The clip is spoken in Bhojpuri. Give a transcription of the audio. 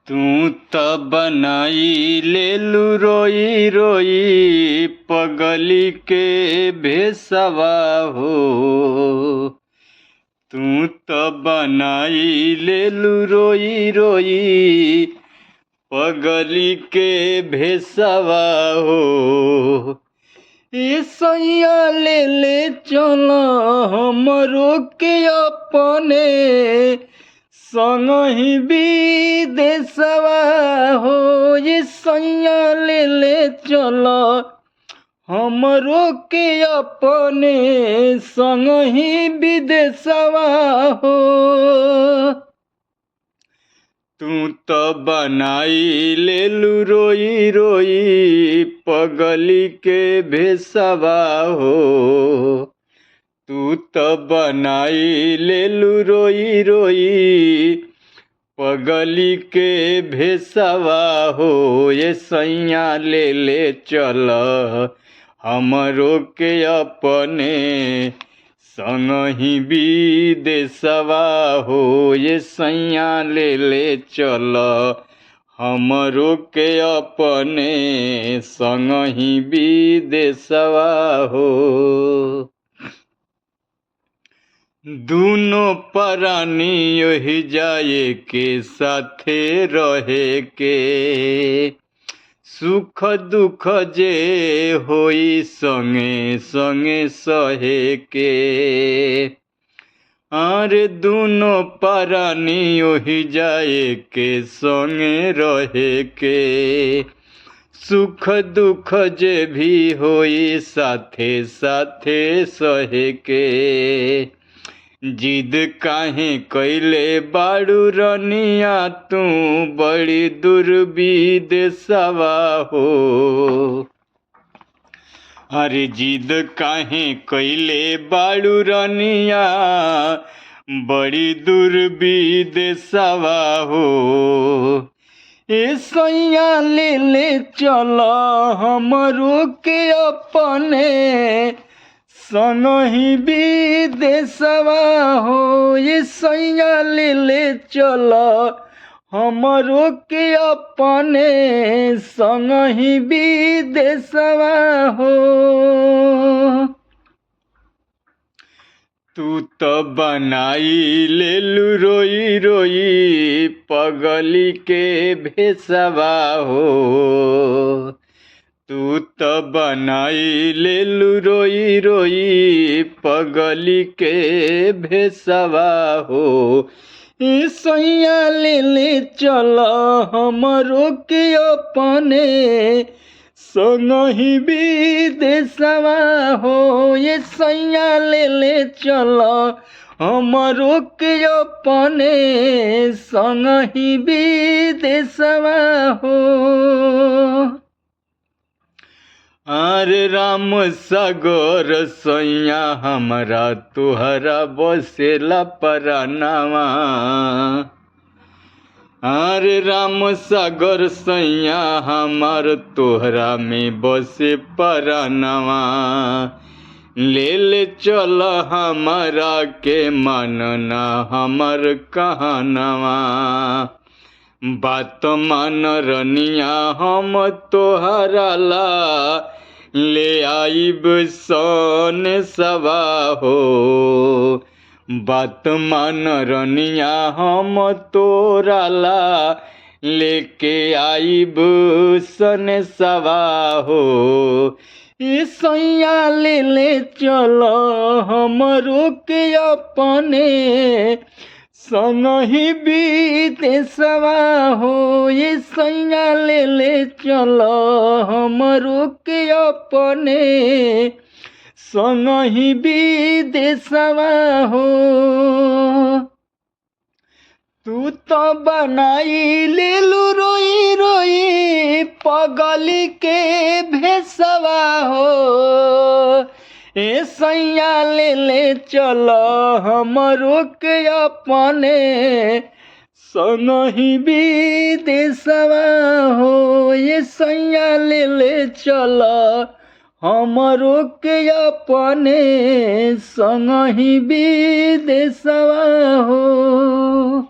तू त बनाई लेलू रोई रोई पगली के भेसवा हो। तू त बनाई लेलू रोई रोई पगली के भेसवा हो। सैया ले ले चलो हमरो के अपने संगहि विदेशवा हो। ये सैया ले ले चलो हमरो के अपने संगहि विदेशवा हो। तू त बनाई लेलू रोई रोई पगली के भेसवा हो। तू त बनाई लेलू रोई रोई पगली के भेसवा हो। ये सैया ले ले चल हमरो के अपने संगहि विदेशवा हो। ये सैया ले ले चल हमरो के अपने संगहि विदेशवा हो। दोनों प्राणी यही जाए के साथे रहे के सुख दुख जे होई संगे संगे सहे के। अरे दोनों प्राणी यही जाए के संगे रहे के सुख दुख जे भी होई साथे साथे सहे के। जिद काहे कैले बाड़ू रनिया तू बड़ी दूर विदेशवा हो। अरे जिद काहे कैले बाड़ू रनिया बड़ी दूर विदेशवा हो। ए सैया ले ले चलो हमरो के अपने संगहि विदेशवा हो। ये सैया ले ले चलो हमरो के अपने संगहि विदेशवा हो। तू त बनाई लेलू रोई रोई पगली के भेसवा हो। तू त बनाई लेलू रोई रोई पगली के भेसवा हो। सैया ले ले चलो हमरो के अपने संगहि विदेशवा हो। ये सैया ले ले चलो हमरो के अपने संगहि विदेशवा हो। अरे राम सागर सैया हमरा तुहरा बसेला परानवा। अरे राम सागर सैया हमार तोहरा में बसे परानवा। ले ले चल हमारा के मानना हमर कहनवा। बात मान रनिया हम तोहरा ला ले आइब सन सवा हो। बात मान रनिया हम तोरा ला लेके आइब सन सवा हो। सैया ले ले चलो हमरो के अपने संगहि विदेशवा हो। ये सैया ले ले चलो हमरो के अपने संगहि विदेशवा हो। तू तो बनाई लेलू रोई रोई पगली के भेसवा हो। ए सैया ले ले चलो हमरो के अपने संगहि विदेशवा हो। ये सैया ले ले चलो हमरो के अपने संगहि विदेशवा हो।